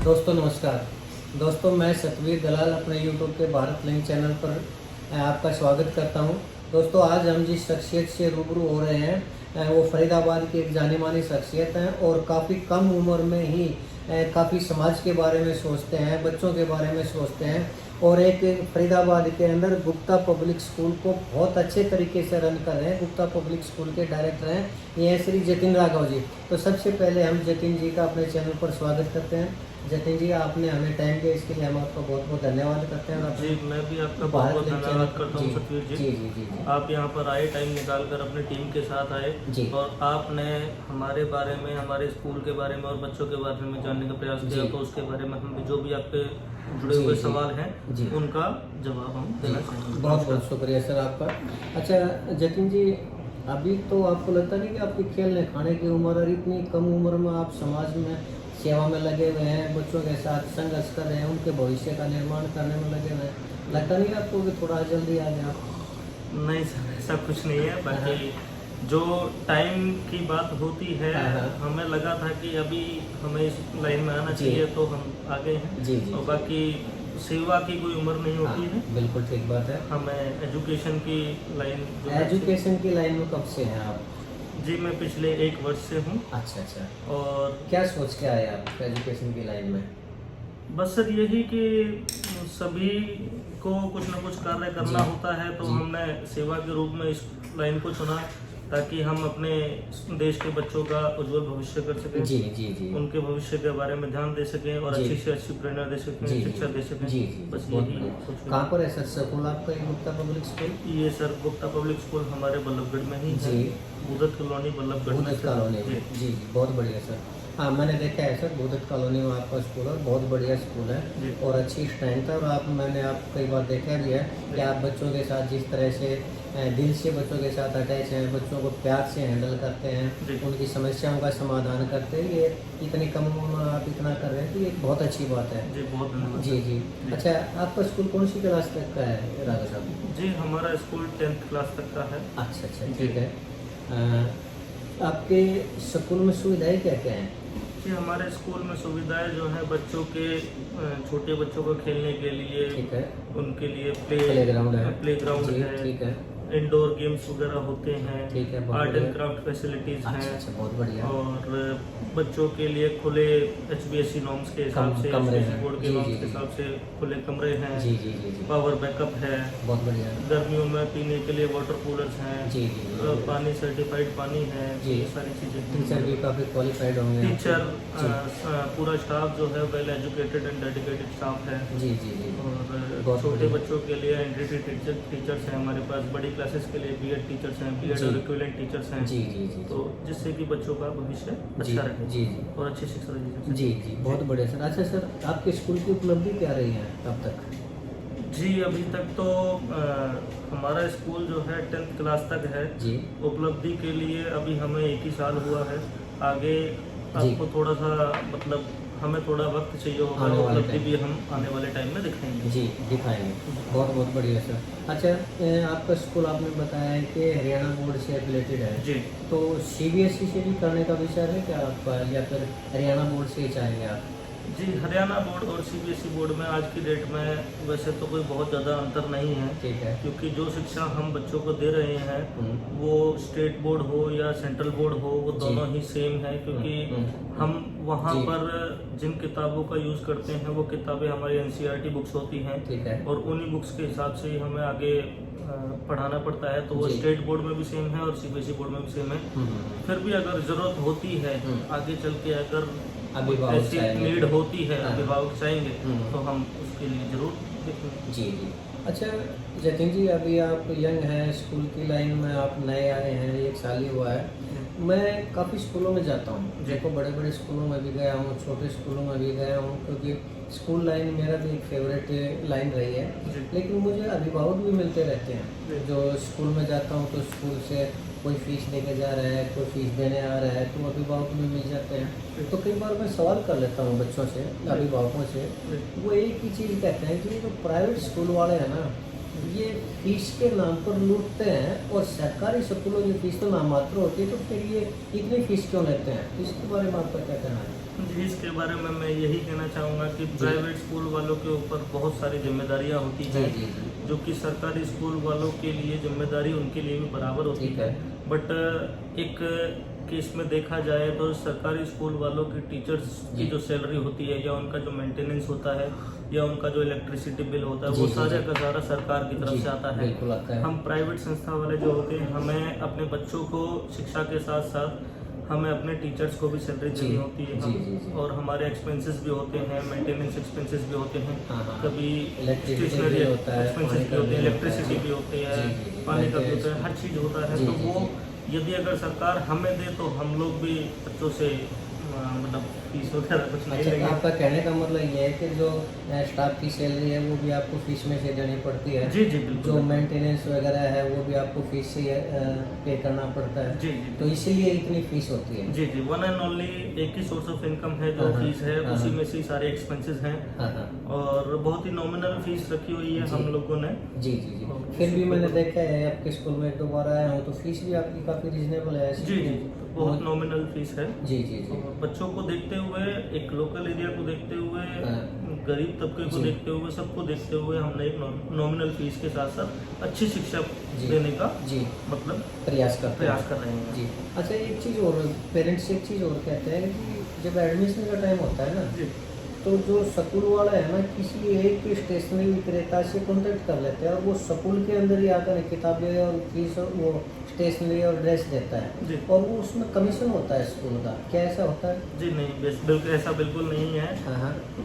दोस्तों नमस्कार। दोस्तों मैं सतवीर दलाल अपने यूट्यूब के भारत लिंक चैनल पर आपका स्वागत करता हूं। दोस्तों आज हम जिस शख्सियत से रूबरू हो रहे हैं वो फरीदाबाद की एक जानी मानी शख्सियत हैं और काफ़ी कम उम्र में ही काफ़ी समाज के बारे में सोचते हैं, बच्चों के बारे में सोचते हैं और एक फरीदाबाद के अंदर गुप्ता पब्लिक स्कूल को बहुत अच्छे तरीके से रन कर रहे हैं। गुप्ता पब्लिक स्कूल के डायरेक्टर हैं ये हैं श्री जतिन राघव जी। तो सबसे पहले हम जतिन जी का अपने चैनल पर स्वागत करते हैं। जतिन जी आपने हमें टाइम दिया, इसके लिए हम आपका बहुत बहुत धन्यवाद करते हैं। जी मैं भी आपका बहुत बहुत धन्यवाद करता हूँ सतवीर जी। जी जी जी आप यहाँ पर आए, टाइम निकाल कर अपनी टीम के साथ आए जी। और आपने हमारे बारे में, हमारे स्कूल के बारे में और बच्चों के बारे में जानने का प्रयास किया। तो उसके बारे में हम भी जो भी आपके जुड़े हुए सवाल हैं उनका जवाब हम देना चाहेंगे। बहुत बहुत शुक्रिया सर आपका। अच्छा जतिन जी, अभी तो आपको लगता नहीं कि आपकी खेलने खाने की उम्र और इतनी कम उम्र में आप समाज में सेवा में लगे हुए हैं, बच्चों के साथ संघर्ष कर रहे हैं, उनके भविष्य का निर्माण करने में लगे हुए हैं, लगता नहीं आपको कि थोड़ा जल्दी आ गया? नहीं सर, ऐसा कुछ नहीं है। बाकी जो टाइम की बात होती है, हमें लगा था कि अभी हमें इस लाइन में आना चाहिए तो हम आ गए हैं। जी जी। और बाकी सेवा की कोई उम्र नहीं होती है। बिल्कुल ठीक बात है। हमें एजुकेशन की लाइन एजुकेशन की लाइन में कब से हैं आप? जी मैं पिछले 1 वर्ष से हूँ। अच्छा अच्छा। और क्या सोच के आए आप एजुकेशन की लाइन में? बस सर यही कि सभी को कुछ ना कुछ कार्य करना होता है, तो हमने सेवा के रूप में इस लाइन को चुना ताकि हम अपने देश के बच्चों का उज्जवल भविष्य कर सकें। जी जी जी। उनके भविष्य के बारे में ध्यान दे सकें और अच्छी से अच्छी प्रेरणा दे सकें, शिक्षा दे सकें। जी जी। बस बहुत यही बढ़िया। कहाँ पर है सर स्कूल आपका, ये गुप्ता पब्लिक स्कूल? ये सर गुप्ता पब्लिक स्कूल हमारे बल्लभगढ़ में ही है। भूदत कॉलोनी बल्लभगढ़ में। भूदत कॉलोनी में जी, बहुत बढ़िया सर। हाँ मैंने देखा है सर, भूदत कॉलोनी में आपका स्कूल है, बहुत बढ़िया स्कूल है और अच्छी स्ट्रेंथ है। और मैंने आप कई बार देखा भी है कि आप बच्चों के साथ जिस तरह से दिल से बच्चों के साथ अटैच हैं, बच्चों को प्यार से हैंडल करते हैं, उनकी समस्याओं का समाधान करते हैं। ये इतनी कम उम्र में आप इतना कर रहे हैं तो ये बहुत अच्छी बात है। जी बहुत धन्यवाद। जी जी। अच्छा आपका स्कूल कौन सी क्लास तक का है राघव साहब? जी हमारा स्कूल 10th क्लास तक का है। अच्छा अच्छा ठीक है। आपके स्कूल में सुविधाएं क्या क्या हैं? जी हमारे स्कूल में सुविधाएं जो है बच्चों के, छोटे बच्चों को खेलने के लिए, ठीक है, उनके लिए प्लेग्राउंड है, ठीक है, इंडोर गेम्स वगैरह होते हैं, ठीक है, आर्ट एंड क्राफ्ट फैसिलिटीज हैं। अच्छा बहुत बढ़िया। और बच्चों के लिए खुले HBSC नॉर्म्स के हिसाब से, बोर्ड के नॉर्म्स के हिसाब से खुले कमरे हैं। जी जी जी जी। पावर बैकअप है। बहुत बढ़िया। गर्मियों में पीने के लिए वाटर कूलर्स हैं। जी जी। पानी सर्टिफाइड पानी है। जी ये सारी चीज़ें। टीचर भी काफ़ी क्वालिफाइड होंगे। टीचर पूरा स्टाफ जो है well educated and dedicated staff है। जी जी जी। और छोटे बच्चों के लिए एंट्री टीचर्स हैं हमारे पास, बड़ी क्लासेस के लिए B.Ed टीचर्स हैं, B.Ed और इक्विवेलेंट टीचर्स हैं। जी जी जी। तो जिससे कि बच्चों का भविष्य अच्छा रहे जी जी और अच्छी शिक्षा दी। जी जी बहुत बढ़िया सर। अच्छा सर आपके स्कूल की उपलब्धि क्या रही है अब तक? जी अभी तक तो हमारा स्कूल जो है 10th क्लास तक है जी। उपलब्धि के लिए अभी हमें 1 ही साल हुआ है। आगे आपको थोड़ा सा मतलब हमें थोड़ा वक्त चाहिए होगा, उपलब्धि भी हम आने वाले टाइम में दिखाएंगे। जी दिखाएंगे। बहुत बहुत बढ़िया सर। अच्छा आपका स्कूल आपने बताया है कि हरियाणा बोर्ड से एफिलेटेड है जी, तो CBSE से भी करने का विचार है क्या आपका या फिर हरियाणा बोर्ड से ही चाहेंगे आप? जी हरियाणा बोर्ड और CBSE बोर्ड में आज की डेट में वैसे तो कोई बहुत ज़्यादा अंतर नहीं है। ठीक है। क्योंकि जो शिक्षा हम बच्चों को दे रहे हैं वो स्टेट बोर्ड हो या सेंट्रल बोर्ड हो, वो दोनों ही सेम है। क्योंकि हम वहाँ पर जिन किताबों का यूज़ करते हैं वो किताबें हमारी NCERT बुक्स होती हैं। ठीक है। और उन्हीं बुक्स के हिसाब से ही हमें आगे पढ़ाना पड़ता है। तो वो स्टेट बोर्ड में भी सेम है और CBSE बोर्ड में भी सेम है। फिर भी अगर ज़रूरत होती है आगे चल के, अगर ऐसी नीड होती है, अभिभावक चाहेंगे तो हम उसके लिए जरूर देखेंगे। जी जी। अच्छा जतिन जी, अभी आप यंग हैं, स्कूल की लाइन में आप नए आए हैं, 1 साल ही हुआ है। मैं काफ़ी स्कूलों में जाता हूँ, देखो बड़े बड़े स्कूलों में भी गया हूँ, छोटे स्कूलों में भी गया हूँ, क्योंकि स्कूल लाइन मेरा भी एक फेवरेट लाइन रही है। लेकिन मुझे अभिभावक भी मिलते रहते हैं, जो स्कूल में जाता हूँ तो स्कूल से कोई फीस देके जा रहा है, कोई फीस देने आ रहा है, तो अभिभावक भी मिल जाते हैं। तो कई बार मैं सवाल कर लेता हूँ बच्चों से, अभिभावकों से, वो एक ही चीज़ कहते हैं कि जो प्राइवेट स्कूल वाले हैं ना, ये फीस के नाम पर लूटते हैं और सरकारी स्कूलों की फीस तो नाम मात्र होती है, तो फिर ये इतनी फीस क्यों लेते हैं? इसके बारे में आपका क्या कहना है? जी, इसके बारे में मैं यही कहना चाहूँगा कि प्राइवेट स्कूल वालों के ऊपर बहुत सारी जिम्मेदारियाँ होती हैं, जो कि सरकारी स्कूल वालों के लिए जिम्मेदारी उनके लिए भी बराबर होती है। बट एक केस में देखा जाए तो सरकारी स्कूल वालों की टीचर्स की जो सैलरी होती है या उनका जो मेंटेनेंस होता है या उनका जो इलेक्ट्रिसिटी बिल होता है वो सारा का सारा सरकार की तरफ से आता है। हम प्राइवेट संस्था वाले जो होते हैं, हमें अपने बच्चों को शिक्षा के साथ साथ हमें अपने टीचर्स को भी सैलरी देनी होती है और हमारे एक्सपेंसेस भी होते हैं, मेंटेनेंस एक्सपेंसेस भी होते हैं, कभी स्टेशनरी एक्सपेंसेस भी होते हैं, इलेक्ट्रिसिटी भी होती है, पानी का भी होता है, हर चीज़ होता है। तो वो यदि अगर सरकार हमें दे तो हम लोग भी बच्चों से मतलब फीस वगैरह कुछ नहीं लेंगे। आपका कहने का मतलब ये है कि जो स्टाफ की सैलरी है वो भी आपको फीस में से देनी पड़ती है? जी जी बिल्कुल। जो मेंटेनेंस वगैरह है वो भी आपको फीस से पे करना पड़ता है? जी जी। तो इसीलिए इतनी फीस होती है? जी जी, वन एंड ओनली एक ही सोर्स ऑफ इनकम है जो फीस है, उसी में से सारे एक्सपेंसेस हैं और बहुत ही नॉमिनल फीस रखी हुई है हम लोगों ने। जी जी जी। फिर भी मैंने देखा है आपके स्कूल में एक दो बार आया हूँ तो फीस भी आपकी काफ़ी रिजनेबल है? जी जी, बहुत नॉमिनल फीस है। जी जी जी। बच्चों को देखते हुए, एक लोकल एरिया को देखते हुए, गरीब तबके को देखते हुए, सबको देखते हुए हमने एक नॉमिनल फीस के साथ साथ अच्छी शिक्षा देने का मतलब प्रयास कर रहे हैं। जी। अच्छा, एक चीज़ और पेरेंट्स एक चीज़ और कहते हैं कि जब एडमिशन का टाइम होता है ना तो जो स्कूल वाला है ना किसी एक स्टेशनरी विक्रेता से कॉन्टेक्ट कर लेते हैं और वो स्कूल के अंदर ही आकर किताबें और फीस और वो स्टेशनरी और ड्रेस देता है और वो उसमें कमीशन होता है स्कूल का, क्या ऐसा होता है? जी नहीं, बिल्कुल ऐसा बिल्कुल नहीं है।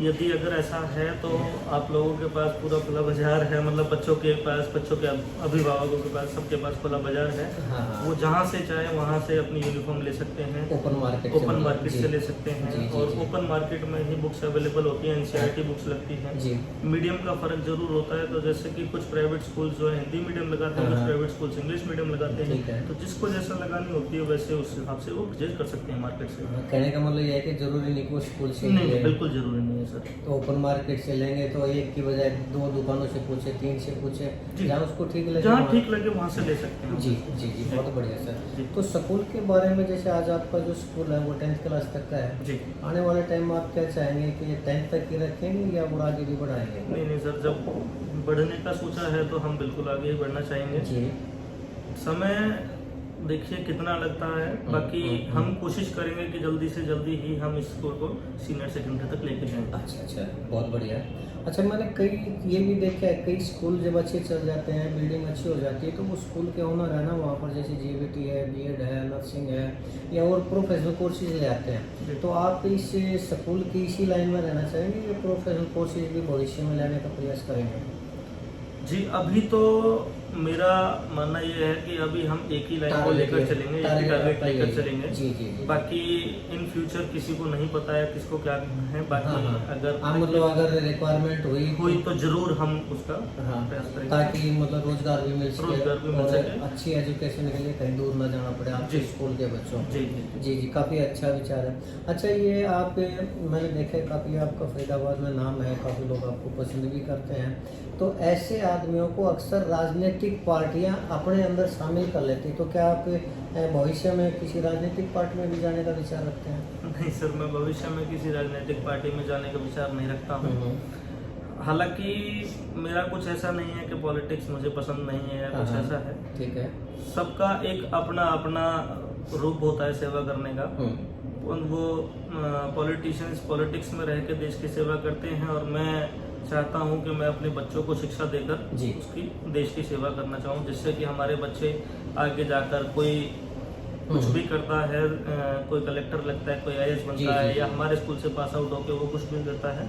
यदि अगर ऐसा है तो आप लोगों के पास पूरा खुला बाजार है, मतलब बच्चों के पास, बच्चों के अभिभावकों के पास, सबके पास खुला बाजार है। वो जहाँ से चाहे वहाँ से अपनी यूनिफॉर्म ले सकते हैं, ओपन मार्केट से ले सकते हैं और ओपन मार्केट में ही बुक्स अवेलेबल होती है, एनसीईआरटी बुक्स लगती हैं। मीडियम का फर्क जरूर होता है, तो जैसे कि कुछ प्राइवेट स्कूल जो है हिंदी मीडियम लगाते हैं, कुछ प्राइवेट स्कूल इंग्लिश मीडियम लगाते हैं, तो जिसको जैसा लगानी होती है वैसे उस हिसाब से वो परचेज कर सकते हैं मार्केट से। कहने का मतलब ये है कि जरूरी नहीं कि वो स्कूल से नहीं, बिल्कुल जरूरी नहीं है सर। तो ओपन मार्केट से लेंगे तो एक की बजाय 2 दुकानों से पूछे, 3 से पूछे, जहाँ उसको ठीक लगे, जहाँ ठीक लगे वहाँ से ले सकते हैं। जी जी जी, बहुत बढ़िया सर। तो स्कूल के बारे में, जैसे आज आपका जो स्कूल है वो 10th क्लास तक का है जी, आने वाले टाइम में आप क्या चाहेंगे कि 10th तक ही रखेंगे या वो आगे भी बढ़ाएंगे? नहीं सर, जब बढ़ने का सोचा है तो हम बिल्कुल आगे ही बढ़ना चाहेंगे जी। समय देखिए कितना लगता है, बाकी हम कोशिश करेंगे कि जल्दी से जल्दी ही हम इस स्कूल को सीनियर सेकेंडरी तक लेके जाएंगे। अच्छा, बहुत बढ़िया। अच्छा, मैंने कई ये भी देखा है, कई स्कूल जब अच्छे चल जाते हैं, बिल्डिंग अच्छी हो जाती है तो वो स्कूल के ओनर है ना वहाँ पर जैसे जीबीटी है, बीएड है, नर्सिंग है या और प्रोफेशनल कोर्सेज ले आते हैं, तो आप इस स्कूल की इसी लाइन में रहना चाहेंगे या प्रोफेशनल कोर्सेज भी भविष्य में लेने का प्रयास करेंगे? जी, अभी तो मेरा मानना ये है कि अभी हम एक ही लाइन को लेकर चलेंगे, एक ही टारगेट लेकर चलेंगे। जी। बाकी इन फ्यूचर किसी को नहीं पता है किसको क्या है, बाकी अगर रिक्वायरमेंट हुई तो जरूर हम उसका प्रयास करेंगे ताकि मतलब रोजगार भी मिल सके, अच्छी एजुकेशन के लिए कहीं दूर न जाना पड़े आपके स्कूल के बच्चों। जी जी जी, काफ़ी अच्छा विचार है। अच्छा, ये आप मैंने देखा है काफ़ी आपका फरीदाबाद में नाम है, काफ़ी लोग आपको पसंद भी करते हैं, तो ऐसे आदमियों को अक्सर राजनीतिक पार्टियां अपने अंदर शामिल कर लेती, तो क्या आप भविष्य में किसी राजनीतिक पार्टी में भी जाने का विचार रखते हैं? नहीं सर, मैं भविष्य में किसी राजनीतिक पार्टी में जाने का विचार नहीं रखता हूँ। हालांकि मेरा कुछ ऐसा नहीं है कि पॉलिटिक्स मुझे पसंद नहीं है या कुछ ऐसा है। ठीक है, सबका एक अपना अपना रूप होता है सेवा करने का। वो पॉलिटिशियंस पॉलिटिक्स में रह के देश की सेवा करते हैं और मैं चाहता हूं कि मैं अपने बच्चों को शिक्षा देकर उसकी देश की सेवा करना चाहूं, जिससे कि हमारे बच्चे आगे जाकर कोई कुछ भी करता है, कोई कलेक्टर लगता है, कोई आईएएस बनता है या हमारे स्कूल से पास आउट होकर वो कुछ भी करता है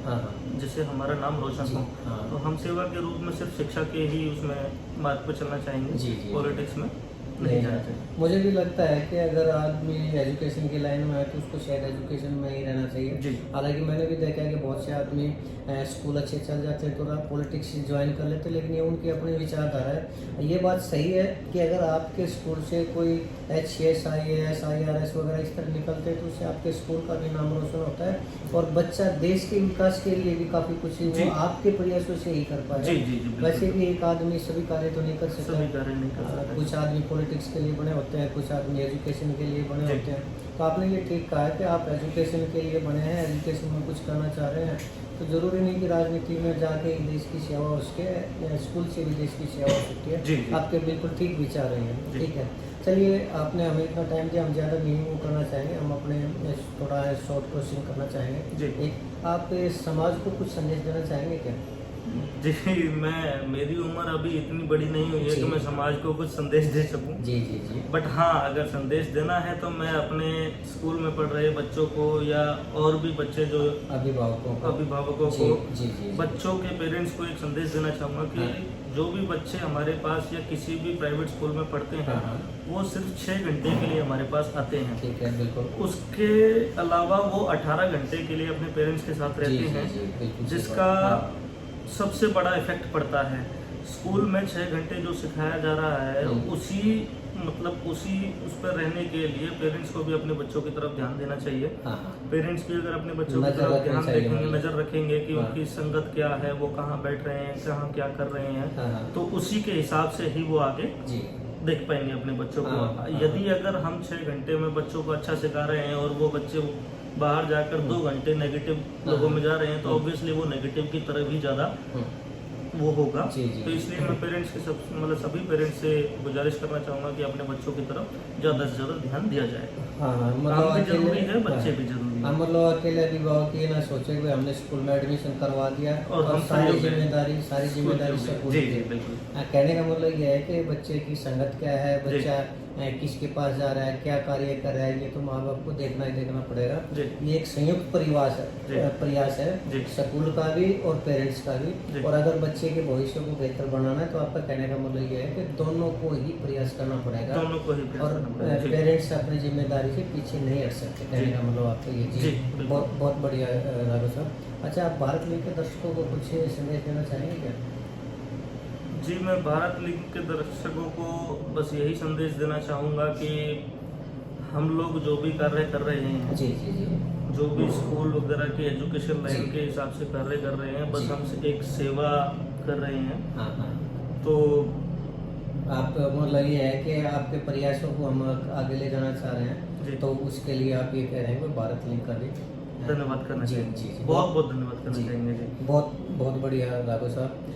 जिससे हमारा नाम रोशन हो। तो हम सेवा के रूप में सिर्फ शिक्षा के ही उसमें मार्ग पर चलना चाहेंगे पॉलिटिक्स में, नहीं जाना चाहिए। मुझे भी लगता है कि अगर आदमी एजुकेशन की लाइन में है तो उसको शायद एजुकेशन में ही रहना चाहिए। हालांकि मैंने भी देखा है कि बहुत से आदमी स्कूल अच्छे चल जाते हैं तो पॉलिटिक्स ज्वाइन कर लेते हैं, लेकिन ये उनकी अपनी विचारधारा है। ये बात सही है कि अगर आपके स्कूल से कोई HCS IAS IRS वगैरह इस तरह निकलते हैं तो उससे आपके स्कूल का भी नाम रोशन होता है और बच्चा देश के विकास के लिए भी काफ़ी कुछ वो आपके प्रयासों से ही कर पाएगा। वैसे भी एक आदमी सभी कार्य तो नहीं कर सकता, कुछ आदमी पॉलिटिक्स के लिए बने होते हैं, कुछ आदमी एजुकेशन के लिए बने होते हैं। तो आपने ये ठीक कहा है कि आप एजुकेशन के लिए बने हैं, एजुकेशन में कुछ करना चाह रहे हैं, तो ज़रूरी नहीं कि राजनीति में जाके देश की सेवा उसके स्कूल से भी देश की सेवा हो सकती है। आपके बिल्कुल ठीक विचार हैं, ठीक है। चलिए, आपने हमें इतना टाइम दिया, हम ज़्यादा नहीं वो करना चाहेंगे, हम अपने थोड़ा शॉर्ट क्वेश्चन करना चाहेंगे। एक आप समाज को कुछ संदेश देना चाहेंगे क्या? जी, मेरी उम्र अभी इतनी बड़ी नहीं हुई है कि मैं समाज को कुछ संदेश दे सकूं। जी। बट हाँ, अगर संदेश देना है तो मैं अपने स्कूल में पढ़ रहे बच्चों को या और भी बच्चे जो अभिभावकों को बच्चों के पेरेंट्स को एक संदेश देना चाहूँगा कि जो भी बच्चे हमारे पास या किसी भी प्राइवेट स्कूल में पढ़ते हैं वो सिर्फ 6 घंटे के लिए हमारे पास आते हैं। ठीक है, बिल्कुल। उसके अलावा वो 18 घंटे के लिए अपने पेरेंट्स के साथ रहते हैं, जिसका सबसे बड़ा इफेक्ट पड़ता है। स्कूल में 6 घंटे जो सिखाया जा रहा है उसी उस पर रहने के लिए पेरेंट्स को भी अपने बच्चों की तरफ ध्यान देना चाहिए। पेरेंट्स भी अगर अपने बच्चों की तरफ ध्यान देखेंगे, नजर रखेंगे कि उनकी संगत क्या है, वो कहाँ बैठ रहे हैं, कहाँ क्या कर रहे हैं, तो उसी के हिसाब से ही वो आगे देख पाएंगे अपने बच्चों को। यदि अगर हम 6 घंटे में बच्चों को अच्छा सिखा रहे हैं और वो बच्चे बाहर जाकर 2 घंटे नेगेटिव लोगों में जा रहे हैं तो ऑब्वियसली वो नेगेटिव की तरफ ही ज़्यादा वो होगा। तो इसलिए मैं पेरेंट्स के सभी पेरेंट्स से गुजारिश करना चाहूँगा कि अपने बच्चों की तरफ ज़्यादा से ज़्यादा ध्यान दिया जाए। काम भी जरूरी है, बच्चे भी जरूरी है। मतलब अकेले अभिभावक ये ना सोचे कि हमने स्कूल में एडमिशन करवा दिया और हम सारी जिम्मेदारी से पूरी। बिल्कुल। कहने का मतलब ये है कि बच्चे की संगत क्या है, बच्चा किसके पास जा रहा है, क्या कार्य कर रहा है, ये तो माँ बाप को देखना पड़ेगा। ये एक संयुक्त प्रयास है स्कूल का भी और पेरेंट्स का भी। और अगर बच्चे के भविष्य को बेहतर बनाना है तो आपका कहने का मतलब ये है कि दोनों को ही प्रयास करना पड़ेगा और पेरेंट्स अपनी जिम्मेदारी से पीछे नहीं हट सकते। कहने का मतलब आपको ये चीज़ बहुत बढ़िया राघव साहब। अच्छा, आप भारत लिंक के दर्शकों को कुछ संदेश देना चाहेंगे क्या? जी, मैं भारत लिंक के दर्शकों को बस यही संदेश देना चाहूँगा कि हम लोग जो भी कार्य कर रहे हैं, जो भी स्कूल वगैरह के एजुकेशन लाइन के हिसाब से कार्य कर रहे हैं, बस हम एक सेवा कर रहे हैं। तो आप मतलब ये है कि आपके प्रयासों को हम आगे ले जाना चाह रहे हैं, तो उसके लिए आप ये कह रहे हैं भारत लिंक का भी धन्यवाद करना चाहिए। बहुत धन्यवाद करना चाहेंगे जी। बहुत बढ़िया राघव साहब।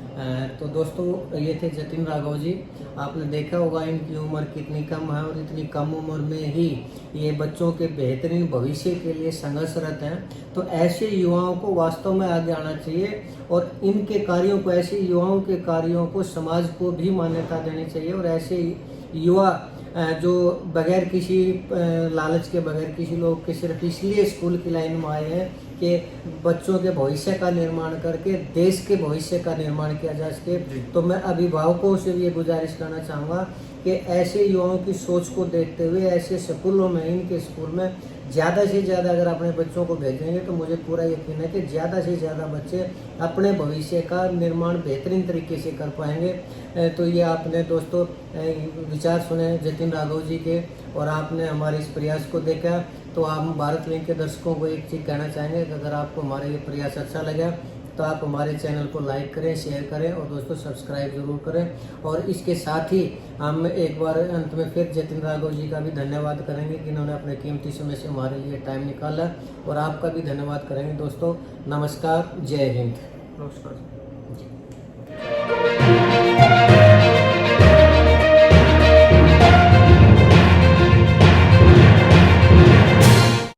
तो दोस्तों, ये थे जतिन राघव जी। आपने देखा होगा इनकी उम्र कितनी कम है और इतनी कम उम्र में ही ये बच्चों के बेहतरीन भविष्य के लिए संघर्षरत हैं। तो ऐसे युवाओं को वास्तव में आगे आना चाहिए और इनके कार्यों को, ऐसे युवाओं के कार्यों को समाज को भी मान्यता देनी चाहिए। और ऐसे युवा जो बगैर किसी लालच के, बगैर किसी लोग के सिर्फ इसलिए स्कूल की लाइन में आए हैं कि बच्चों के भविष्य का निर्माण करके देश के भविष्य का निर्माण किया जा सके। तो मैं अभिभावकों से भी ये गुजारिश करना चाहूँगा कि ऐसे युवाओं की सोच को देखते हुए ऐसे स्कूलों में, इनके स्कूल में ज़्यादा से ज़्यादा अगर अपने बच्चों को भेजेंगे तो मुझे पूरा यकीन है कि ज़्यादा से ज़्यादा बच्चे अपने भविष्य का निर्माण बेहतरीन तरीके से कर पाएंगे। तो ये आपने दोस्तों विचार सुने जतिन राघव जी के और आपने हमारे इस प्रयास को देखा। तो आप भारत लिंक के दर्शकों को एक चीज़ कहना चाहेंगे कि अगर आपको हमारे ये प्रयास अच्छा लगा तो आप हमारे चैनल को लाइक करें, शेयर करें और दोस्तों सब्सक्राइब जरूर करें। और इसके साथ ही हम एक बार अंत में फिर जतिन राघव जी का भी धन्यवाद करेंगे कि इन्होंने अपने कीमती समय से हमारे लिए टाइम निकाला और आपका भी धन्यवाद करेंगे। दोस्तों नमस्कार, जय हिंद। नमस्कार।